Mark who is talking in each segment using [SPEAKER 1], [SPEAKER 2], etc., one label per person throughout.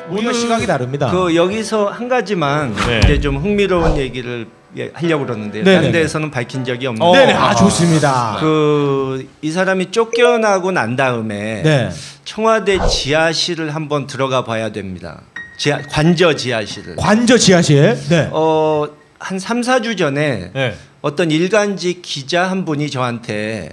[SPEAKER 1] 우리가 시각이 다릅니다.
[SPEAKER 2] 그 여기서 한 가지만 이제 좀 흥미로운 얘기를 하려고 그러는데요. 다른 데에서는 밝힌 적이 없는데.
[SPEAKER 1] 네네. 아 좋습니다.
[SPEAKER 2] 이 사람이 쫓겨나고 난 다음에 청와대 지하실을 한번 들어가 봐야 됩니다. 관저 지하실을.
[SPEAKER 1] 관저 지하실. 네.
[SPEAKER 2] 한 3, 4주 전에 어떤 일간지 기자 한 분이 저한테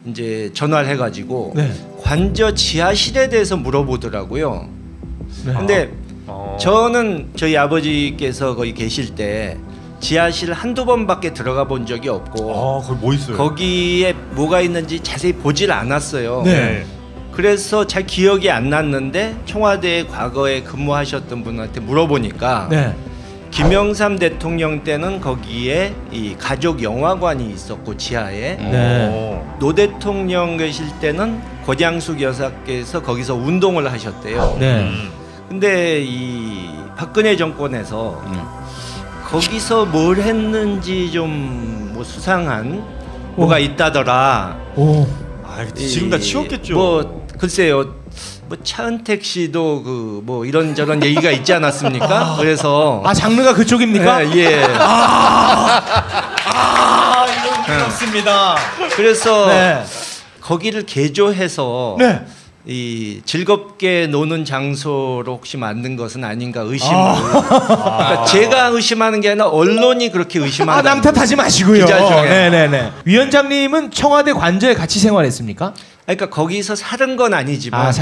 [SPEAKER 2] 이제 전화를 해가지고 관저 지하실에 대해서 물어보더라고요. 근데 저는 저희 아버지께서 거기 계실 때 지하실 한두 번밖에 들어가 본 적이 없고
[SPEAKER 3] 거기 뭐 있어요?
[SPEAKER 2] 거기에 뭐가 있는지 자세히 보질 않았어요. 그래서 잘 기억이 안 났는데 청와대에 과거에 근무하셨던 분한테 물어보니까 김영삼 대통령 때는 거기에 이 가족 영화관이 있었고 지하에 노 대통령 계실 때는 고장숙 여사께서 거기서 운동을 하셨대요. 근데 이 박근혜 정권에서 거기서 뭘 했는지 좀 뭐 수상한 뭐가 있다더라.
[SPEAKER 3] 지금 다 치웠겠죠.
[SPEAKER 2] 뭐 글쎄요. 뭐 차은택 씨도 그 뭐 이런저런 얘기가 있지 않았습니까? 그래서
[SPEAKER 1] 장르가 그쪽입니까? 이건 그렇습니다.
[SPEAKER 2] 그래서 거기를 개조해서 이 즐겁게 노는 장소로 혹시 만든 것은 아닌가 의심을. 그러니까 제가 의심하는 게 아니라 언론이 그렇게 의심한다.
[SPEAKER 1] 남 탓하지 마시고요.
[SPEAKER 2] 기자 중에.
[SPEAKER 1] 위원장님은 청와대 관저에 같이 생활했습니까?
[SPEAKER 2] 그러니까 거기서 살은 건 아니지만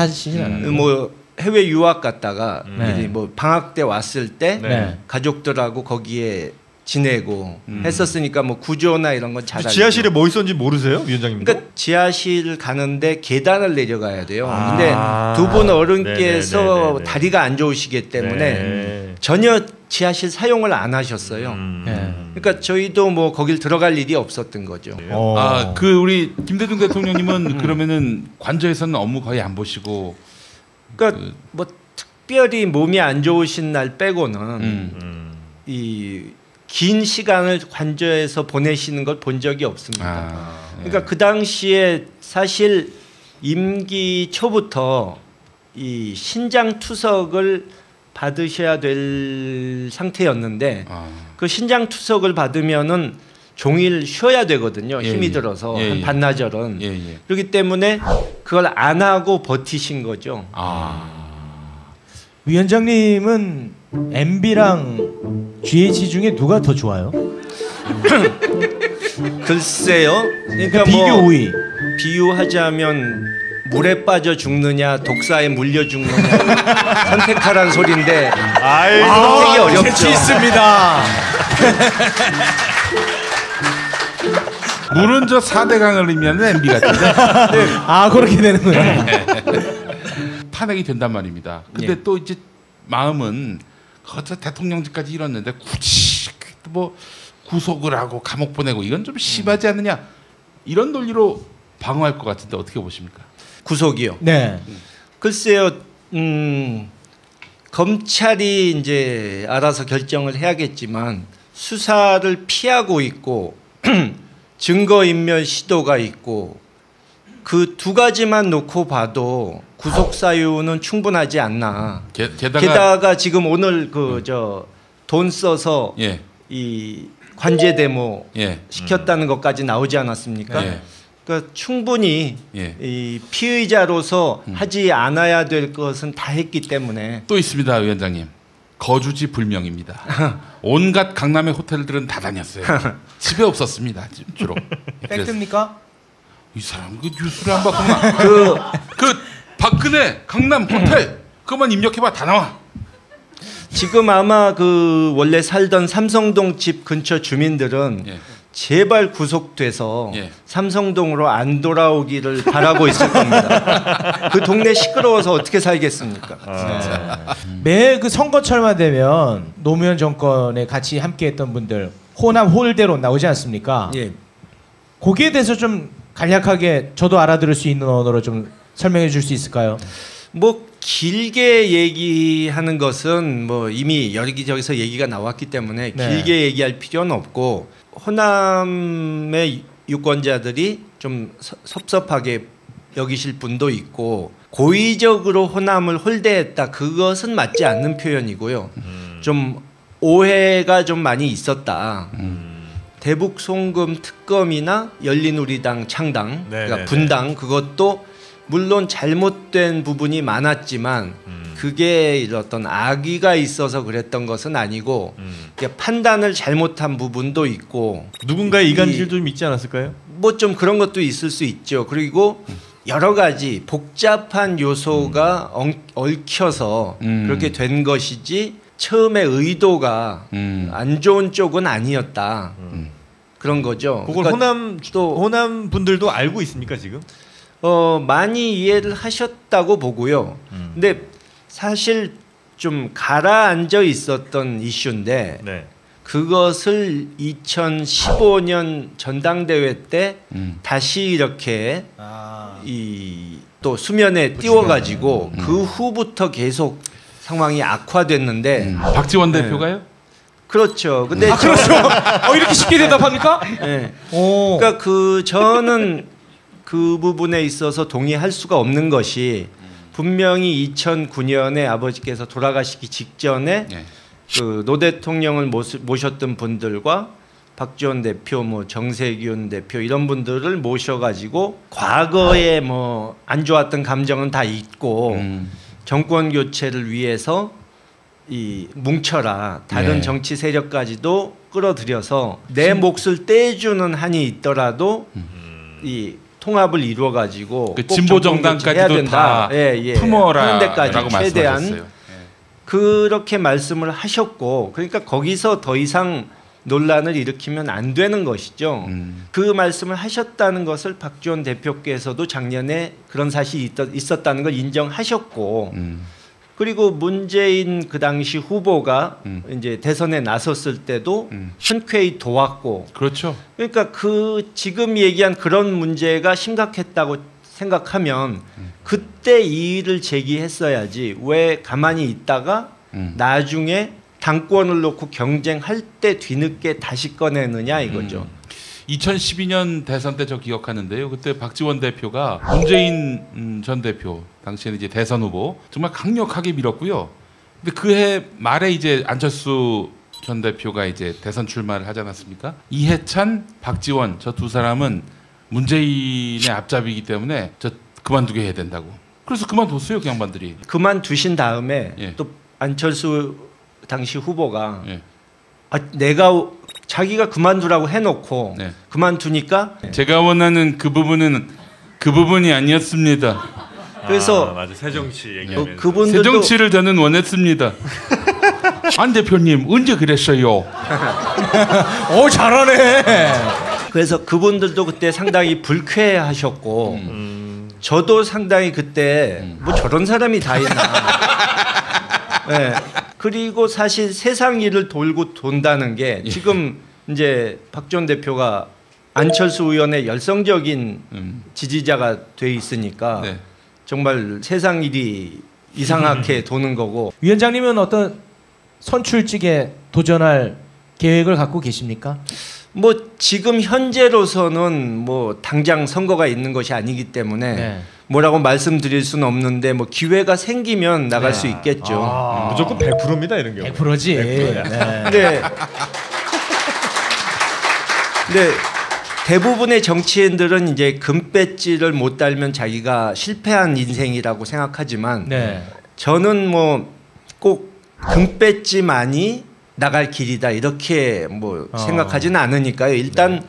[SPEAKER 2] 뭐 해외 유학 갔다가 이제 뭐 방학 때 왔을 때 가족들하고 거기에 지내고 했었으니까 뭐 구조나 이런 건 잘 알고.
[SPEAKER 3] 지하실에 뭐 있었는지 모르세요, 위원장님?
[SPEAKER 2] 그러니까 지하실 가는데 계단을 내려가야 돼요. 근데 두 분 어른께서 다리가 안 좋으시기 때문에 전혀 지하실 사용을 안 하셨어요. 그러니까 저희도 뭐 거길 들어갈 일이 없었던 거죠.
[SPEAKER 4] 그 우리 김대중 대통령님은 그러면은 관저에서는 업무 거의 안 보시고.
[SPEAKER 2] 그러니까 뭐 특별히 몸이 안 좋으신 날 빼고는 이 긴 시간을 관저에서 보내시는 걸 본 적이 없습니다. 그러니까 그 당시에 사실 임기 초부터 이 신장 투석을 받으셔야 될 상태였는데 그 신장 투석을 받으면은 종일 쉬어야 되거든요. 힘이 들어서 한 반나절은. 그렇기 때문에 그걸 안 하고 버티신 거죠.
[SPEAKER 1] 위원장님은 MB랑 GH 중에 누가 더 좋아요?
[SPEAKER 2] 글쎄요. 그러니까
[SPEAKER 1] 비교
[SPEAKER 2] 뭐
[SPEAKER 1] 우위.
[SPEAKER 2] 비유하자면 물에 빠져 죽느냐 독사에 물려 죽느냐 선택하라는 소리인데 선택이 어렵죠.
[SPEAKER 1] 재치 있습니다.
[SPEAKER 4] 물은 저 4대강을 의미하는 MB 같은데.
[SPEAKER 1] 그렇게 되는구나.
[SPEAKER 4] 탄핵이 된단 말입니다. 근데 또 이제 마음은 거기서 대통령직까지 이뤘는데 굳이 뭐 구속을 하고 감옥 보내고 이건 좀 심하지 않느냐 이런 논리로 방어할 것 같은데 어떻게 보십니까?
[SPEAKER 2] 구속이요. 글쎄요. 검찰이 이제 알아서 결정을 해야겠지만 수사를 피하고 있고 증거인멸 시도가 있고 그 두 가지만 놓고 봐도 구속 사유는 충분하지 않나. 게다가 지금 오늘 그 돈 써서 이 관제 데모 시켰다는 것까지 나오지 않았습니까? 그러니까 충분히 이 피의자로서 하지 않아야 될 것은 다 했기 때문에.
[SPEAKER 4] 또 있습니다, 위원장님. 거주지 불명입니다. 온갖 강남의 호텔들은 다 다녔어요. 집에 없었습니다, 주로.
[SPEAKER 1] 팩트입니까?
[SPEAKER 4] 이 사람 그 뉴스를 안 봤구나. 그 박근혜 강남 호텔 그것만 입력해봐 다 나와.
[SPEAKER 2] 지금 아마 그 원래 살던 삼성동 집 근처 주민들은 제발 구속돼서 삼성동으로 안 돌아오기를 바라고 있을 겁니다. 그 동네 시끄러워서 어떻게 살겠습니까?
[SPEAKER 1] 매 그 선거철만 되면 노무현 정권에 같이 함께했던 분들 호남 홀대로 나오지 않습니까? 거기에 대해서 좀 간략하게 저도 알아들을 수 있는 언어로 좀 설명해 줄 수 있을까요?
[SPEAKER 2] 뭐 길게 얘기하는 것은 뭐 이미 여기저기서 얘기가 나왔기 때문에 길게 얘기할 필요는 없고 호남의 유권자들이 좀 섭섭하게 여기실 분도 있고 고의적으로 호남을 홀대했다. 그것은 맞지 않는 표현이고요. 좀 오해가 좀 많이 있었다. 대북 송금 특검이나 열린우리당 창당, 그러니까 분당 그것도 물론 잘못된 부분이 많았지만 그게 어떤 악의가 있어서 그랬던 것은 아니고 판단을 잘못한 부분도 있고
[SPEAKER 3] 누군가의 이간질도 좀 있지 않았을까요?
[SPEAKER 2] 뭐 좀 그런 것도 있을 수 있죠. 그리고 여러 가지 복잡한 요소가 얽혀서 그렇게 된 것이지 처음에 의도가 안 좋은 쪽은 아니었다. 그런 거죠.
[SPEAKER 3] 그걸
[SPEAKER 2] 그러니까
[SPEAKER 3] 호남 분들도 알고 있습니까 지금?
[SPEAKER 2] 많이 이해를 하셨다고 보고요. 근데 사실 좀 가라앉아 있었던 이슈인데
[SPEAKER 3] 네.
[SPEAKER 2] 그것을 2015년 전당대회 때 다시 이렇게 또 수면에 띄워가지고 그 후부터 계속 상황이 악화됐는데
[SPEAKER 4] 박지원 대표가요?
[SPEAKER 2] 그렇죠. 근데
[SPEAKER 1] 그렇죠. 이렇게 쉽게 대답합니까?
[SPEAKER 2] 네. 그러니까 저는 그 부분에 있어서 동의할 수가 없는 것이 분명히 2009년에 아버지께서 돌아가시기 직전에 그 노 대통령을 모셨던 분들과 박지원 대표, 뭐 정세균 대표 이런 분들을 모셔가지고 과거에 뭐 안 좋았던 감정은 다 잊고 정권 교체를 위해서 이 뭉쳐라 다른 정치 세력까지도 끌어들여서 내 몫을 떼주는 한이 있더라도 이 통합을 이루어 가지고
[SPEAKER 4] 그 진보 정당까지도 다 품어라라고 말씀하셨어요.
[SPEAKER 2] 그렇게 말씀을 하셨고 그러니까 거기서 더 이상 논란을 일으키면 안 되는 것이죠. 그 말씀을 하셨다는 것을 박지원 대표께서도 작년에 그런 사실이 있었다는 걸 인정하셨고 그리고 문재인 그 당시 후보가 이제 대선에 나섰을 때도 흔쾌히 도왔고
[SPEAKER 4] 그렇죠.
[SPEAKER 2] 그러니까 그 지금 얘기한 그런 문제가 심각했다고 생각하면 그때 이의를 제기했어야지 왜 가만히 있다가 나중에 당권을 놓고 경쟁할 때 뒤늦게 다시 꺼내느냐 이거죠.
[SPEAKER 4] 2012년 대선 때 저 기억하는데요. 그때 박지원 대표가 문재인 전 대표 당시에는 이제 대선 후보 정말 강력하게 밀었고요. 근데 그해 말에 이제 안철수 전 대표가 이제 대선 출마를 하지 않았습니까? 이해찬, 박지원 저 두 사람은 문재인의 앞잡이기 때문에 저 그만두게 해야 된다고. 그래서 그만뒀어요, 그 양반들이.
[SPEAKER 2] 그만두신 다음에 또 안철수 당시 후보가 내가 자기가 그만두라고 해놓고 그만두니까
[SPEAKER 4] 제가 원하는 그 부분은 그 부분이 아니었습니다.
[SPEAKER 2] 그래서
[SPEAKER 3] 맞아 새정치 얘기하면서
[SPEAKER 2] 그분들도
[SPEAKER 4] 새정치를 저는 원했습니다. 안 대표님 언제 그랬어요?
[SPEAKER 1] 잘하네.
[SPEAKER 2] 그래서 그분들도 그때 상당히 불쾌하셨고 저도 상당히 그때 뭐 저런 사람이 다 있나. 그리고 사실 세상 일을 돌고 돈다는 게 지금 이제 박지원 대표가 안철수 의원의 열성적인 지지자가 돼 있으니까 정말 세상 일이 이상하게 도는 거고.
[SPEAKER 1] 위원장님은 어떤 선출직에 도전할 계획을 갖고 계십니까?
[SPEAKER 2] 뭐 지금 현재로서는 뭐 당장 선거가 있는 것이 아니기 때문에 뭐라고 말씀드릴 수는 없는데 뭐 기회가 생기면 나갈 수 있겠죠.
[SPEAKER 3] 무조건 100%입니다 이런 경우.
[SPEAKER 1] 100%지.
[SPEAKER 3] 100%야.
[SPEAKER 2] 근데 대부분의 정치인들은 이제 금배지를 못 달면 자기가 실패한 인생이라고 생각하지만 저는 뭐 꼭 금배지만이 나갈 길이다 이렇게 뭐 생각하지는 않으니까요. 일단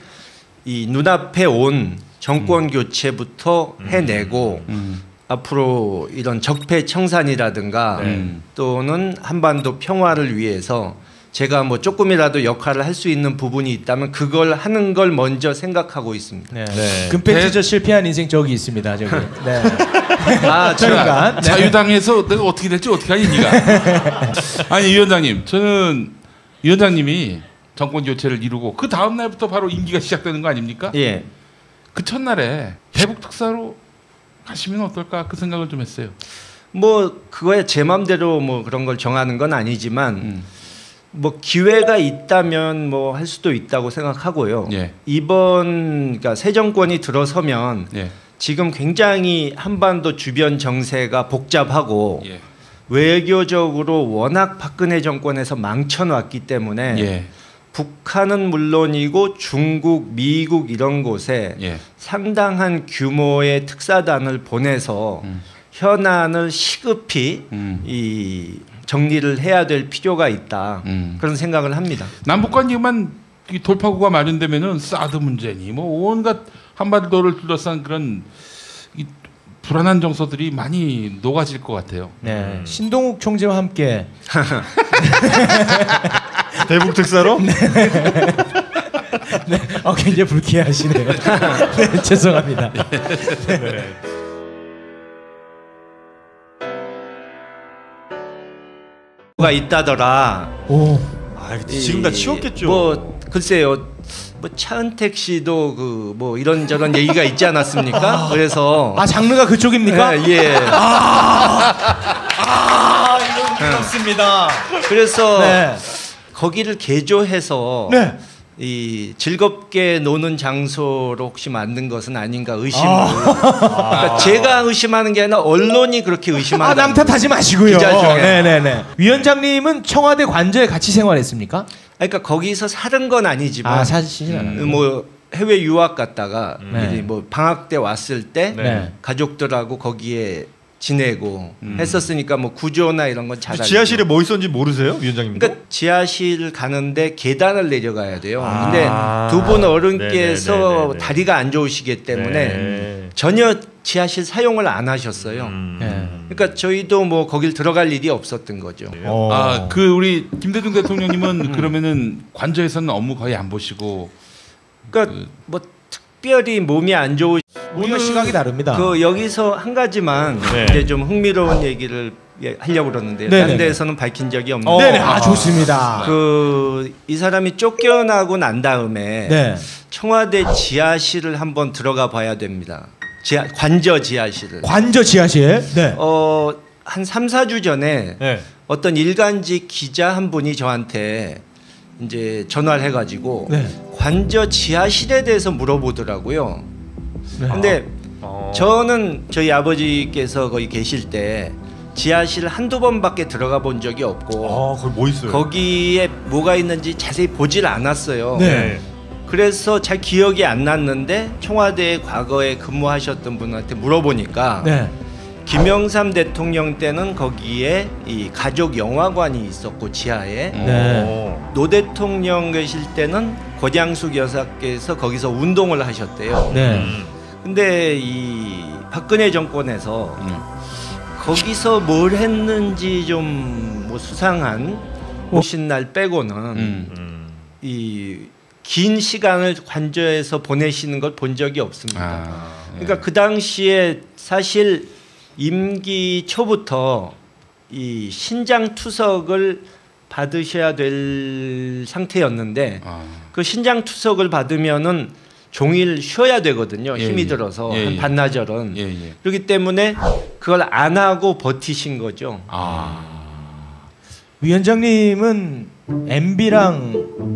[SPEAKER 2] 이 눈앞에 온 정권 교체부터 해내고 앞으로 이런 적폐 청산이라든가 또는 한반도 평화를 위해서 제가 뭐 조금이라도 역할을 할 수 있는 부분이 있다면 그걸 하는 걸 먼저 생각하고 있습니다.
[SPEAKER 1] 금배지저 실패한 인생 저기 있습니다. 저기.
[SPEAKER 4] 잠깐. 자유당에서 내가 어떻게 될지 어떻게 하니 네가. 아니 위원장님, 저는 위원장님이 정권 교체를 이루고 그 다음 날부터 바로 임기가 시작되는 거 아닙니까? 그 첫날에 대북 특사로 가시면 어떨까 그 생각을 좀 했어요.
[SPEAKER 2] 뭐 그거에 제 마음대로 뭐 그런 걸 정하는 건 아니지만 뭐 기회가 있다면 뭐 할 수도 있다고 생각하고요. 이번 그러니까 새 정권이 들어서면 지금 굉장히 한반도 주변 정세가 복잡하고
[SPEAKER 4] 예.
[SPEAKER 2] 외교적으로 워낙 박근혜 정권에서 망쳐놨기 때문에
[SPEAKER 4] 예.
[SPEAKER 2] 북한은 물론이고 중국, 미국 이런 곳에
[SPEAKER 4] 예.
[SPEAKER 2] 상당한 규모의 특사단을 보내서 현안을 시급히 이 정리를 해야 될 필요가 있다. 그런 생각을 합니다.
[SPEAKER 4] 남북 관계만 이 돌파구가 마련되면은 사드 문제니 뭐 온갖 한반도를 둘러싼 그런 이 불안한 정서들이 많이 녹아질 것 같아요.
[SPEAKER 1] 네. 신동욱 총재와 함께
[SPEAKER 3] 대북 특사로?
[SPEAKER 1] 네, 굉장히 불쾌하시네요. 네, 죄송합니다.
[SPEAKER 3] 네.
[SPEAKER 2] 가 있다더라.
[SPEAKER 1] 오.
[SPEAKER 3] 아, 지금 다 치웠겠죠.
[SPEAKER 2] 뭐 글쎄요. 뭐 차은택 씨도 그 뭐 이런저런 얘기가 있지 않았습니까? 그래서
[SPEAKER 1] 아, 장르가 그쪽입니까?
[SPEAKER 2] 예.
[SPEAKER 1] 이건 부럽습니다.
[SPEAKER 2] 그래서
[SPEAKER 1] 네.
[SPEAKER 2] 거기를 개조해서
[SPEAKER 1] 네.
[SPEAKER 2] 이 즐겁게 노는 장소로 혹시 만든 것은 아닌가 의심을. 그러니까 제가 의심하는 게 아니라 언론이 그렇게 의심한다.
[SPEAKER 1] 남 탓하지 마시고요.
[SPEAKER 2] 기자 중에.
[SPEAKER 1] 네네네. 위원장님은 청와대 관저에 같이 생활했습니까?
[SPEAKER 2] 그러니까 거기서 사는 건 아니지만
[SPEAKER 1] 사시진 않아요.
[SPEAKER 2] 뭐 해외 유학 갔다가
[SPEAKER 1] 네.
[SPEAKER 2] 이제 뭐 방학 때 왔을 때
[SPEAKER 1] 네.
[SPEAKER 2] 가족들하고 거기에 지내고 했었으니까 뭐 구조나 이런 건 잘 알고.
[SPEAKER 3] 지하실에 뭐 있었는지 모르세요, 위원장님도?
[SPEAKER 2] 그러니까 지하실 가는데 계단을 내려가야 돼요.
[SPEAKER 3] 아.
[SPEAKER 2] 근데 두 분 어른께서
[SPEAKER 3] 네네네네네.
[SPEAKER 2] 다리가 안 좋으시기 때문에
[SPEAKER 3] 네.
[SPEAKER 2] 전혀 지하실 사용을 안 하셨어요.
[SPEAKER 1] 네.
[SPEAKER 2] 그러니까 저희도 뭐 거길 들어갈 일이 없었던 거죠.
[SPEAKER 4] 아, 그 우리 김대중 대통령님은 그러면은 관저에서는 업무 거의 안 보시고
[SPEAKER 2] 그러니까 뭐 특별히 몸이 안 좋으.
[SPEAKER 1] 우리가 시각이 다릅니다.
[SPEAKER 2] 그 여기서 한 가지만
[SPEAKER 3] 네.
[SPEAKER 2] 이제 좀 흥미로운 얘기를 하려고 그러는데요.
[SPEAKER 1] 네네네.
[SPEAKER 2] 다른 데에서는 밝힌 적이 없는데
[SPEAKER 1] 네네. 좋습니다.
[SPEAKER 2] 그 이 사람이 쫓겨나고 난 다음에
[SPEAKER 1] 네.
[SPEAKER 2] 청와대 지하실을 한번 들어가 봐야 됩니다. 관저 지하실을.
[SPEAKER 1] 관저 지하실. 네.
[SPEAKER 2] 한 3, 4주 전에
[SPEAKER 3] 네.
[SPEAKER 2] 어떤 일간지 기자 한 분이 저한테 이제 전화를 해가지고
[SPEAKER 1] 네.
[SPEAKER 2] 관저 지하실에 대해서 물어보더라고요.
[SPEAKER 1] 네.
[SPEAKER 2] 근데 저는 저희 아버지께서 거기 계실 때 지하실 한두 번밖에 들어가 본 적이 없고
[SPEAKER 3] 거기 뭐 있어요?
[SPEAKER 2] 거기에 뭐가 있는지 자세히 보질 않았어요.
[SPEAKER 1] 네.
[SPEAKER 2] 그래서 잘 기억이 안 났는데 청와대에 과거에 근무하셨던 분한테 물어보니까
[SPEAKER 1] 네.
[SPEAKER 2] 김영삼 대통령 때는 거기에 이 가족 영화관이 있었고 지하에
[SPEAKER 1] 네.
[SPEAKER 2] 노 대통령 계실 때는 고장숙 여사께서 거기서 운동을 하셨대요.
[SPEAKER 1] 네.
[SPEAKER 2] 근데 이 박근혜 정권에서 거기서 뭘 했는지 좀 뭐 수상한 오신 날 빼고는 이 긴 시간을 관저에서 보내시는 걸 본 적이 없습니다. 그러니까 그 당시에 사실 임기 초부터 이 신장 투석을 받으셔야 될 상태였는데 그 신장 투석을 받으면은 종일 쉬어야 되거든요. 힘이 들어서 한 반나절은. 그렇기 때문에 그걸 안 하고 버티신 거죠.
[SPEAKER 1] 위원장님은 MB랑